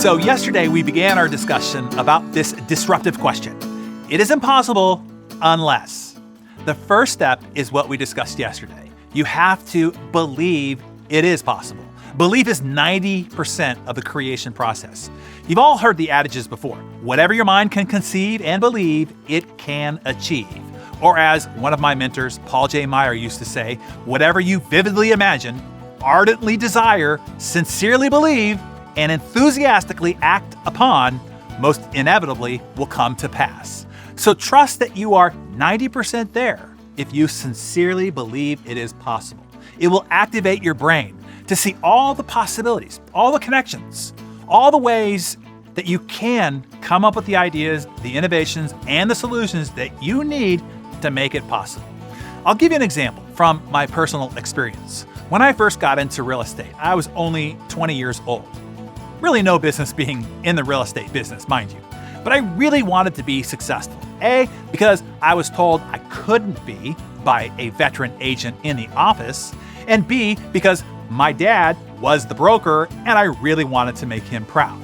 So yesterday we began our discussion about this disruptive question. It is impossible unless. The first step is what we discussed yesterday. You have to believe it is possible. Belief is 90% of the creation process. You've all heard the adages before. Whatever your mind can conceive and believe, it can achieve. Or as one of my mentors, Paul J. Meyer, used to say, whatever you vividly imagine, ardently desire, sincerely believe, and enthusiastically act upon, most inevitably will come to pass. So trust that you are 90% there if you sincerely believe it is possible. It will activate your brain to see all the possibilities, all the connections, all the ways that you can come up with the ideas, the innovations, and the solutions that you need to make it possible. I'll give you an example from my personal experience. When I first got into real estate, I was only 20 years old. Really no business being in the real estate business, mind you. But I really wanted to be successful. A, because I was told I couldn't be by a veteran agent in the office, and B, because my dad was the broker and I really wanted to make him proud.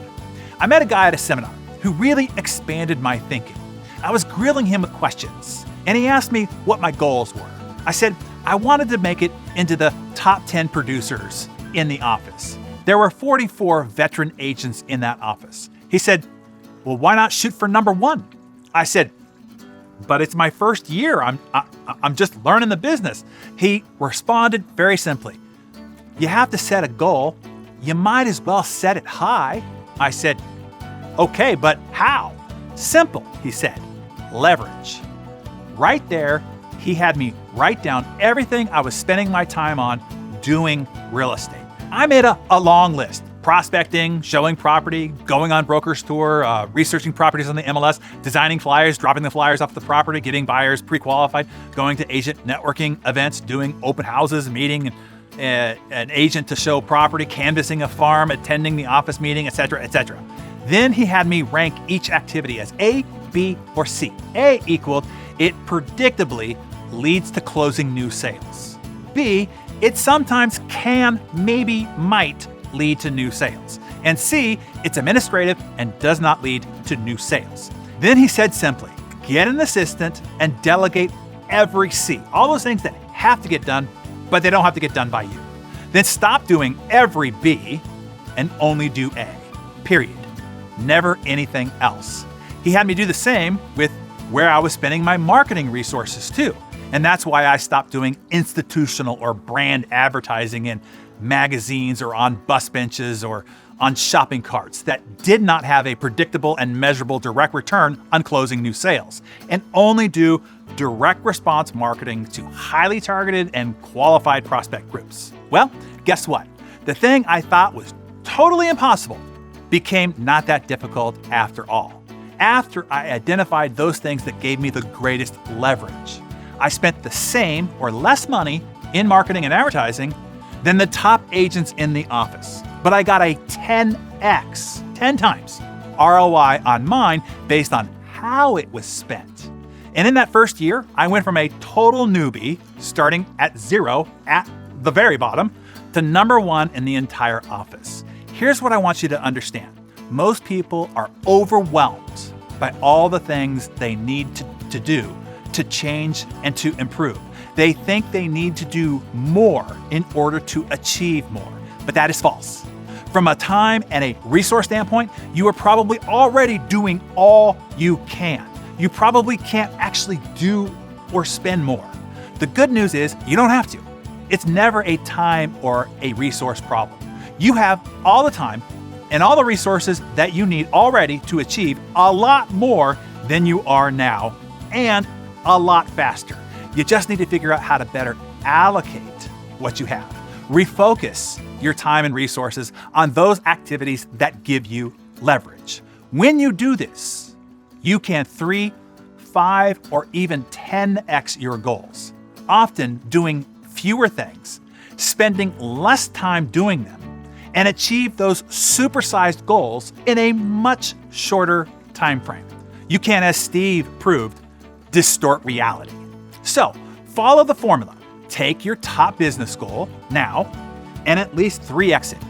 I met a guy at a seminar who really expanded my thinking. I was grilling him with questions, and he asked me what my goals were. I said I wanted to make it into the top 10 producers in the office. There were 44 veteran agents in that office. He said, well, why not shoot for number 1? I said, but it's my first year. I'm just learning the business. He responded very simply, you have to set a goal. You might as well set it high. I said, okay, but how? Simple, he said, leverage. Right there, he had me write down everything I was spending my time on doing real estate. I made a long list: prospecting, showing property, going on broker's tour, researching properties on the MLS, designing flyers, dropping the flyers off the property, getting buyers pre-qualified, going to agent networking events, doing open houses, meeting an agent to show property, canvassing a farm, attending the office meeting, etc., etc. Then he had me rank each activity as A, B, or C. A equaled it predictably leads to closing new sales. B, it sometimes can, maybe, might lead to new sales. And C, it's administrative and does not lead to new sales. Then he said simply, get an assistant and delegate every C. All those things that have to get done, but they don't have to get done by you. Then stop doing every B and only do A, period. Never anything else. He had me do the same with where I was spending my marketing resources too. And that's why I stopped doing institutional or brand advertising in magazines or on bus benches or on shopping carts that did not have a predictable and measurable direct return on closing new sales, and only do direct response marketing to highly targeted and qualified prospect groups. Well, guess what? The thing I thought was totally impossible became not that difficult after all. After I identified those things that gave me the greatest leverage, I spent the same or less money in marketing and advertising than the top agents in the office. But I got a 10x, 10 times ROI on mine based on how it was spent. And in that first year, I went from a total newbie, starting at 0 at the very bottom, to number 1 in the entire office. Here's what I want you to understand. Most people are overwhelmed by all the things they need to do to change and to improve. They think they need to do more in order to achieve more, but that is false. From a time and a resource standpoint, you are probably already doing all you can. You probably can't actually do or spend more. The good news is you don't have to. It's never a time or a resource problem. You have all the time and all the resources that you need already to achieve a lot more than you are now, and a lot faster. You just need to figure out how to better allocate what you have. Refocus your time and resources on those activities that give you leverage. When you do this, you can 3, 5, or even 10x your goals, often doing fewer things, spending less time doing them, and achieve those supersized goals in a much shorter time frame. You can, as Steve proved, distort reality. So, follow the formula. Take your top business goal now and at least 3x it.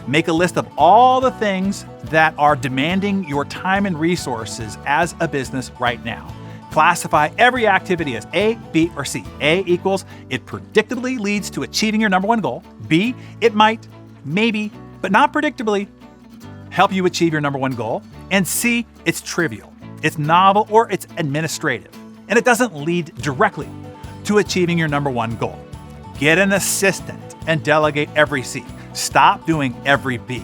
Make a list of all the things that are demanding your time and resources as a business right now. Classify every activity as A, B, or C. A equals it predictably leads to achieving your number one goal. B, it might, maybe, but not predictably help you achieve your number one goal. And C, it's trivial, it's novel, or it's administrative, and it doesn't lead directly to achieving your number one goal. Get an assistant and delegate every C. Stop doing every B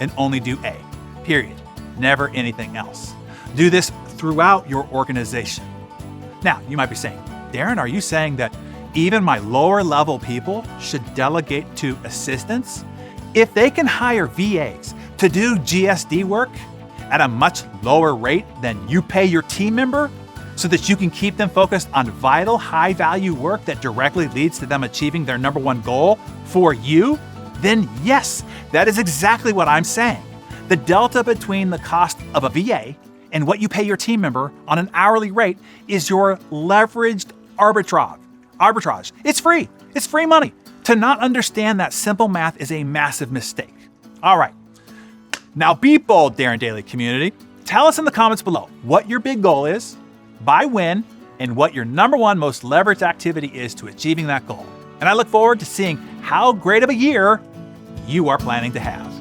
and only do A, period. Never anything else. Do this throughout your organization. Now, you might be saying, Darren, are you saying that even my lower level people should delegate to assistants? If they can hire VAs to do GSD work at a much lower rate than you pay your team member so that you can keep them focused on vital, high-value work that directly leads to them achieving their number one goal for you, then yes, that is exactly what I'm saying. The delta between the cost of a VA and what you pay your team member on an hourly rate is your leveraged arbitrage. It's free. It's free money. To not understand that simple math is a massive mistake. All right. Now be bold, Darren Daily community. Tell us in the comments below what your big goal is, by when, and what your number one most leveraged activity is to achieving that goal. And I look forward to seeing how great of a year you are planning to have.